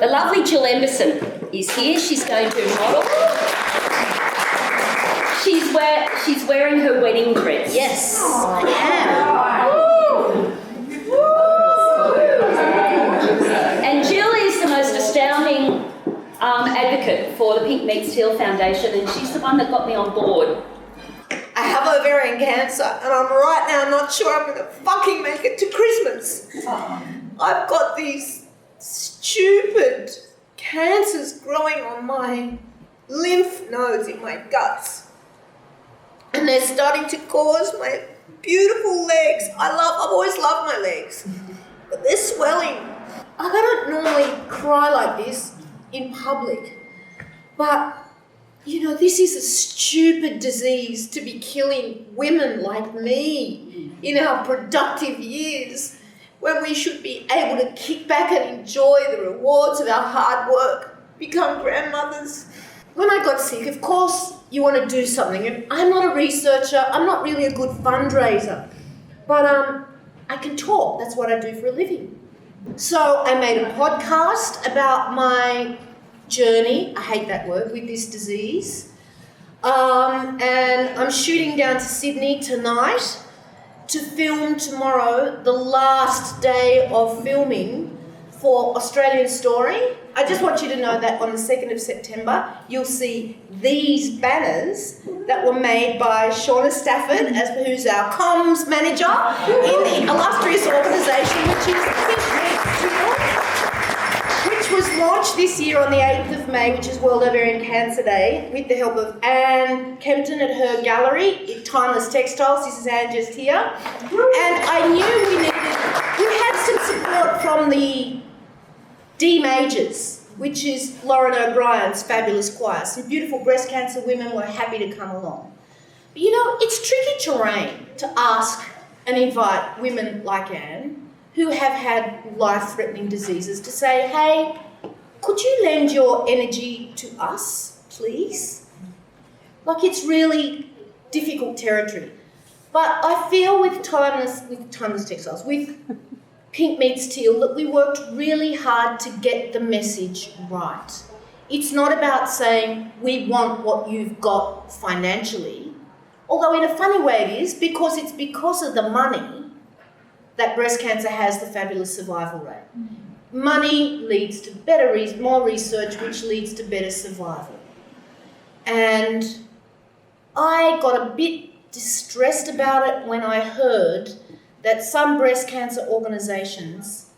The lovely Jill Emberson is here. She's going to model. She's wearing her wedding dress. Yes, I am. And Jill is the most astounding advocate for the Pink Meets Teal Foundation, and she's the one that got me on board. I have ovarian cancer, and I'm right now not sure I'm going to fucking make it to Christmas. I've got these stupid cancers growing on my lymph nodes in my guts, and they're starting to cause my beautiful legs. I've always loved my legs, but they're swelling. I don't normally cry like this in public, but you know, this is a stupid disease to be killing women like me in our productive years, when we should be able to kick back and enjoy the rewards of our hard work, become grandmothers. When I got sick, of course, you want to do something, and I'm not a researcher, I'm not really a good fundraiser, but I can talk, that's what I do for a living. So I made a podcast about my journey, I hate that word, with this disease. And I'm shooting down to Sydney tonight to film tomorrow, the last day of filming for Australian Story. I just want you to know that on the 2nd of September, you'll see these banners that were made by Shauna Stafford, who's our comms manager in the illustrious organisation, which is Pink Meets Teal, which was launched this year on the 8th of May, which is World Ovarian Cancer Day, with the help of Anne Kempton at her gallery, Timeless Textiles. This is Anne just here. And I knew we had some support from the D Majors, which is Lauren O'Brien's fabulous choir. Some beautiful breast cancer women were happy to come along. But you know, it's tricky terrain to ask and invite women like Anne, who have had life-threatening diseases, to say, hey, could you lend your energy to us, please? Like, it's really difficult territory. But I feel with Timeless Textiles, with Pink Meets Teal, that we worked really hard to get the message right. It's not about saying we want what you've got financially, although in a funny way it is, because it's because of the money that breast cancer has the fabulous survival rate. Money leads to more research, which leads to better survival. And I got a bit distressed about it when I heard that some breast cancer organisations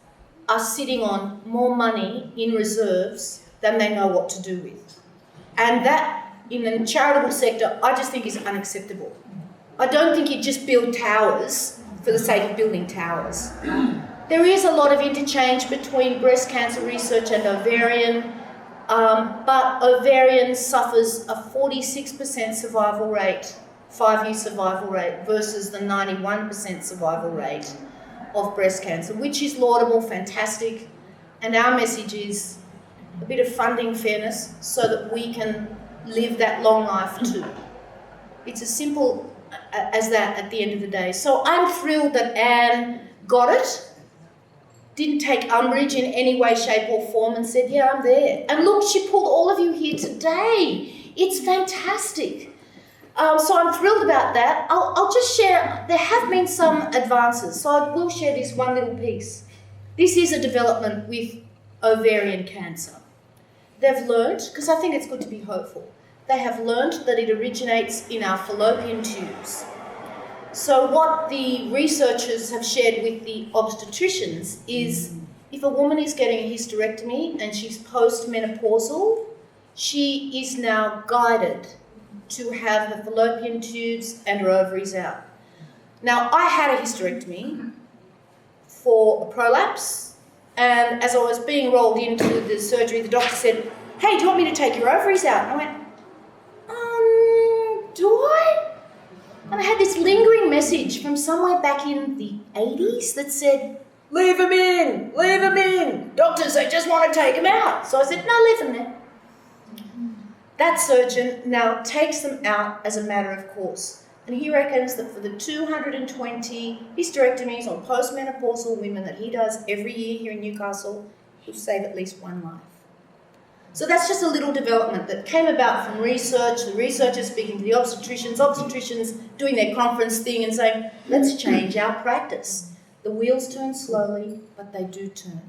are sitting on more money in reserves than they know what to do with. And that, in the charitable sector, I just think is unacceptable. I don't think you just build towers for the sake of building towers. There is a lot of interchange between breast cancer research and ovarian, but ovarian suffers a 46% survival rate, 5-year survival rate, versus the 91% survival rate of breast cancer, which is laudable, fantastic, and our message is a bit of funding fairness so that we can live that long life too. It's as simple as that at the end of the day. So I'm thrilled that Anne got it, didn't take umbrage in any way, shape or form, and said, yeah, I'm there. And look, she pulled all of you here today. It's fantastic. So I'm thrilled about that. I'll just share, there have been some advances, so I will share this one little piece. This is a development with ovarian cancer. They've learned, because I think it's good to be hopeful, they have learned that it originates in our fallopian tubes. So what the researchers have shared with the obstetricians is if a woman is getting a hysterectomy and she's postmenopausal, she is now guided to have her fallopian tubes and her ovaries out. Now, I had a hysterectomy for a prolapse, and as I was being rolled into the surgery, the doctor said, hey, do you want me to take your ovaries out? And I went, do I? And I had this lingering message from somewhere back in the 80s that said, leave them in, leave them in. Doctors, they just want to take them out. So I said, no, leave them there. That surgeon now takes them out as a matter of course. And he reckons that for the 220 hysterectomies on postmenopausal women that he does every year here in Newcastle, will save at least one life. So that's just a little development that came about from research, the researchers speaking to the obstetricians doing their conference thing and saying, let's change our practice. The wheels turn slowly, but they do turn.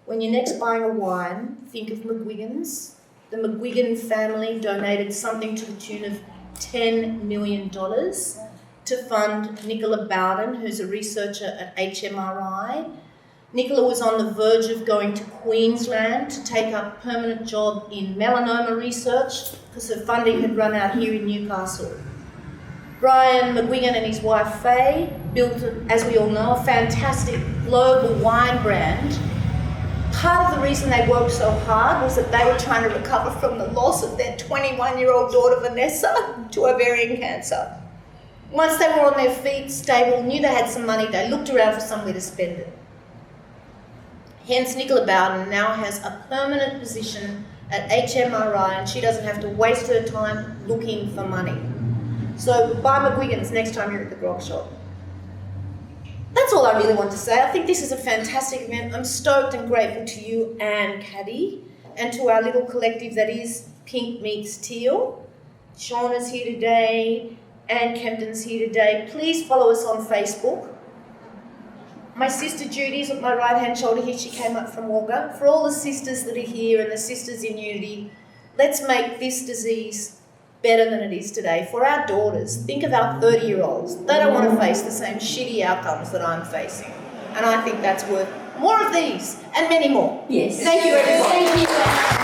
When you're next buying a wine, think of McGuigan's. The McGuigan family donated something to the tune of $10 million to fund Nicola Bowden, who's a researcher at HMRI. Nicola was on the verge of going to Queensland to take up a permanent job in melanoma research because her funding had run out here in Newcastle. Brian McGuigan and his wife Faye built, as we all know, a fantastic global wine brand. Part of the reason they worked so hard was that they were trying to recover from the loss of their 21-year-old daughter Vanessa to ovarian cancer. Once they were on their feet, stable, knew they had some money, they looked around for somewhere to spend it. Hence, Nicola Bowden now has a permanent position at HMRI and she doesn't have to waste her time looking for money. So buy McGuigan's next time you're at the grog shop. That's all I really want to say. I think this is a fantastic event. I'm stoked and grateful to you and Caddey and to our little collective that is Pink Meets Teal. Shauna's here today, Anne Kempton's here today. Please follow us on Facebook. My sister Judy's at my right-hand shoulder here. She came up from Wagga. For all the sisters that are here and the sisters in unity, let's make this disease better than it is today. For our daughters, think of our 30-year-olds. They don't want to face the same shitty outcomes that I'm facing. And I think that's worth more of these and many more. Yes. Thank you, everyone. Thank you.